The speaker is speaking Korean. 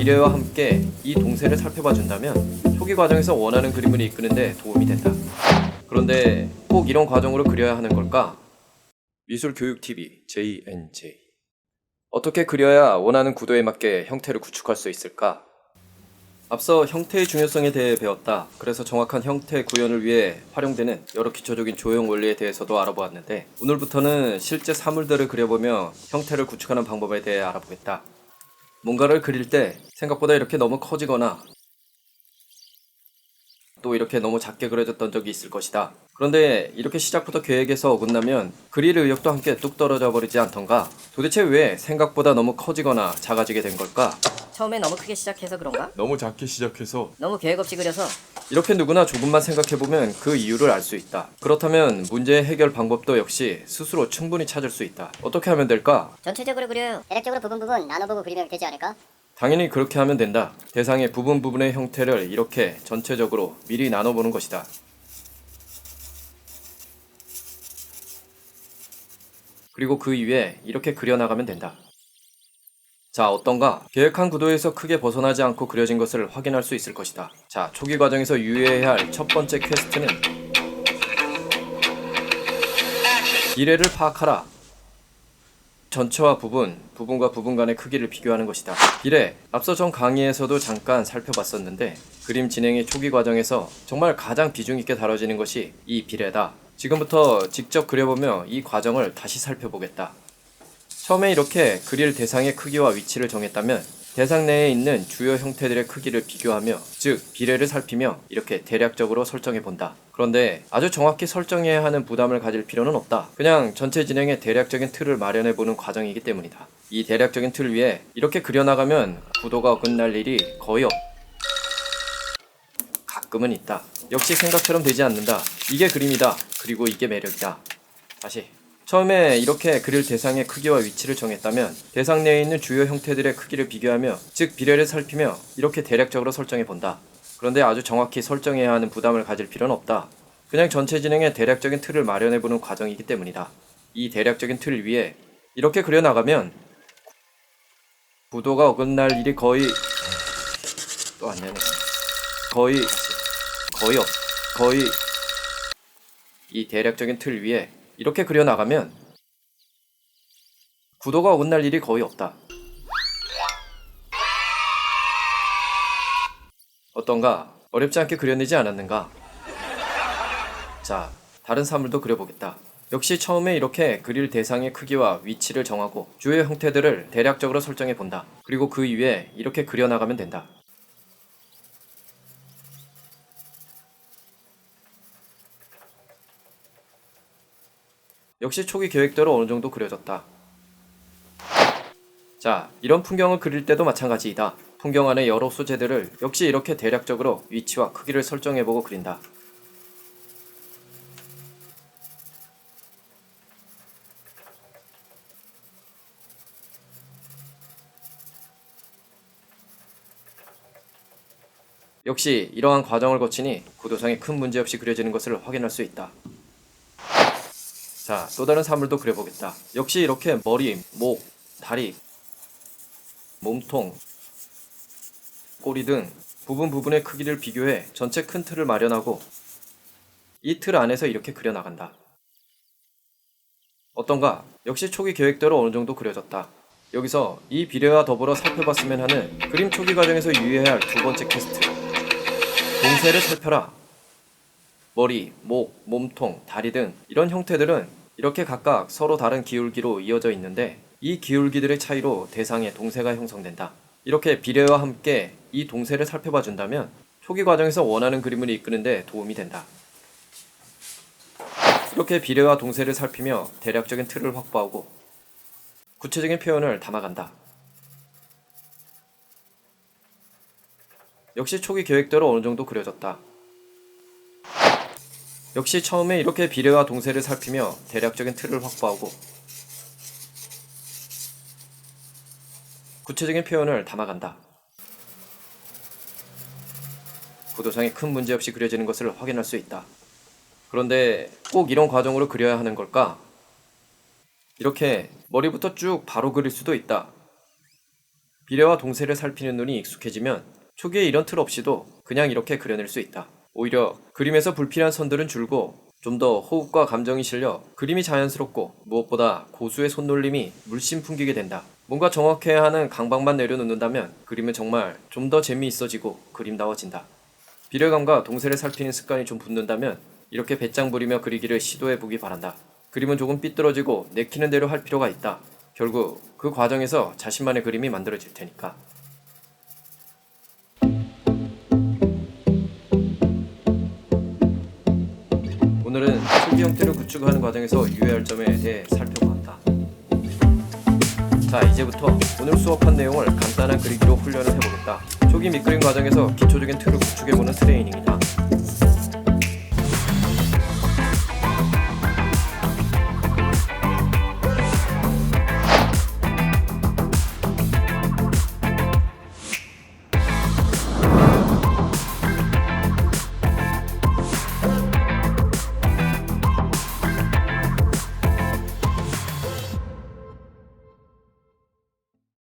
비례와 함께 이 동세를 살펴봐 준다면 초기 과정에서 원하는 그림을 이끄는 데 도움이 된다. 그런데 꼭 이런 과정으로 그려야 하는 걸까? 미술교육TV JNJ. 어떻게 그려야 원하는 구도에 맞게 형태를 구축할 수 있을까? 앞서 형태의 중요성에 대해 배웠다. 그래서 정확한 형태 구현을 위해 활용되는 여러 기초적인 조형 원리에 대해서도 알아보았는데, 오늘부터는 실제 사물들을 그려보며 형태를 구축하는 방법에 대해 알아보겠다. 뭔가를 그릴 때 생각보다 이렇게 너무 커지거나 또 이렇게 너무 작게 그려졌던 적이 있을 것이다. 그런데 이렇게 시작부터 계획에서 어긋나면 그릴 의욕도 함께 뚝 떨어져 버리지 않던가? 도대체 왜 생각보다 너무 커지거나 작아지게 된 걸까? 처음에 너무 크게 시작해서 그런가? 너무 작게 시작해서 너무 계획 없이 그려서 이렇게 누구나 조금만 생각해보면 그 이유를 알 수 있다. 그렇다면 문제의 해결 방법도 역시 스스로 충분히 찾을 수 있다. 어떻게 하면 될까? 전체적으로 그려요. 대략적으로 부분 나눠보고 그리면 되지 않을까? 당연히 그렇게 하면 된다. 대상의 부분의 형태를 이렇게 전체적으로 미리 나눠보는 것이다. 그리고 그 이후에 이렇게 그려나가면 된다. 자, 어떤가? 계획한 구도에서 크게 벗어나지 않고 그려진 것을 확인할 수 있을 것이다. 자, 초기 과정에서 유의해야 할 첫 번째 퀘스트는 비례를 파악하라. 전체와 부분과 부분 간의 크기를 비교하는 것이다. 비례, 앞서 전 강의에서도 잠깐 살펴봤었는데 그림 진행의 초기 과정에서 정말 가장 비중 있게 다뤄지는 것이 이 비례다. 지금부터 직접 그려보며 이 과정을 다시 살펴보겠다. 처음에 이렇게 그릴 대상의 크기와 위치를 정했다면 대상 내에 있는 주요 형태들의 크기를 비교하며, 즉 비례를 살피며 이렇게 대략적으로 설정해 본다. 그런데 아주 정확히 설정해야 하는 부담을 가질 필요는 없다. 그냥 전체 진행의 대략적인 틀을 마련해 보는 과정이기 때문이다. 이 대략적인 틀 위에 이렇게 그려나가면 구도가 어긋날 일이 거의 가끔은 있다. 역시 생각처럼 되지 않는다. 이게 그림이다. 그리고 이게 매력이다. 다시. 처음에 이렇게 그릴 대상의 크기와 위치를 정했다면 대상 내에 있는 주요 형태들의 크기를 비교하며, 즉 비례를 살피며 이렇게 대략적으로 설정해 본다. 그런데 아주 정확히 설정해야 하는 부담을 가질 필요는 없다. 그냥 전체 진행의 대략적인 틀을 마련해 보는 과정이기 때문이다. 이 대략적인 틀 위에 이렇게 그려나가면 구도가 어긋날 일이 거의 또 안 되네. 거의 이 대략적인 틀 위에 이렇게 그려나가면 구도가 어긋날 일이 거의 없다. 어떤가? 어렵지 않게 그려내지 않았는가? 자, 다른 사물도 그려보겠다. 역시 처음에 이렇게 그릴 대상의 크기와 위치를 정하고 주요 형태들을 대략적으로 설정해 본다. 그리고 그 이후에 이렇게 그려나가면 된다. 역시 초기 계획대로 어느 정도 그려졌다. 자, 이런 풍경을 그릴 때도 마찬가지이다. 풍경 안의 여러 소재들을 역시 이렇게 대략적으로 위치와 크기를 설정해보고 그린다. 역시 이러한 과정을 거치니 구도상에 큰 문제 없이 그려지는 것을 확인할 수 있다. 자, 또 다른 사물도 그려보겠다. 역시 이렇게 머리, 목, 다리, 몸통, 꼬리 등 부분의 크기를 비교해 전체 큰 틀을 마련하고 이 틀 안에서 이렇게 그려나간다. 어떤가? 역시 초기 계획대로 어느 정도 그려졌다. 여기서 이 비례와 더불어 살펴봤으면 하는 그림 초기 과정에서 유의해야 할 두 번째 퀘스트. 동세를 살펴라. 머리, 목, 몸통, 다리 등 이런 형태들은 이렇게 각각 서로 다른 기울기로 이어져 있는데 이 기울기들의 차이로 대상의 동세가 형성된다. 이렇게 비례와 함께 이 동세를 살펴봐 준다면 초기 과정에서 원하는 그림을 이끄는 데 도움이 된다. 이렇게 비례와 동세를 살피며 대략적인 틀을 확보하고 구체적인 표현을 담아간다. 역시 초기 계획대로 어느 정도 그려졌다. 역시 처음에 이렇게 비례와 동세를 살피며 대략적인 틀을 확보하고 구체적인 표현을 담아간다. 구도상에 큰 문제 없이 그려지는 것을 확인할 수 있다. 그런데 꼭 이런 과정으로 그려야 하는 걸까? 이렇게 머리부터 쭉 바로 그릴 수도 있다. 비례와 동세를 살피는 눈이 익숙해지면 초기에 이런 틀 없이도 그냥 이렇게 그려낼 수 있다. 오히려 그림에서 불필요한 선들은 줄고 좀 더 호흡과 감정이 실려 그림이 자연스럽고 무엇보다 고수의 손놀림이 물씬 풍기게 된다. 뭔가 정확해야 하는 강박만 내려놓는다면 그림은 정말 좀 더 재미있어지고 그림다워진다. 비례감과 동세를 살피는 습관이 좀 붙는다면 이렇게 배짱 부리며 그리기를 시도해보기 바란다. 그림은 조금 삐뚤어지고 내키는 대로 할 필요가 있다. 결국 그 과정에서 자신만의 그림이 만들어질 테니까. 오늘은 초기 형태를 구축하는 과정에서 유의할 점에 대해 살펴보았다. 자, 이제부터 오늘 수업한 내용을 간단한 그리기로 훈련을 해보겠다. 초기 밑그림 과정에서 기초적인 틀을 구축해보는 트레이닝이다.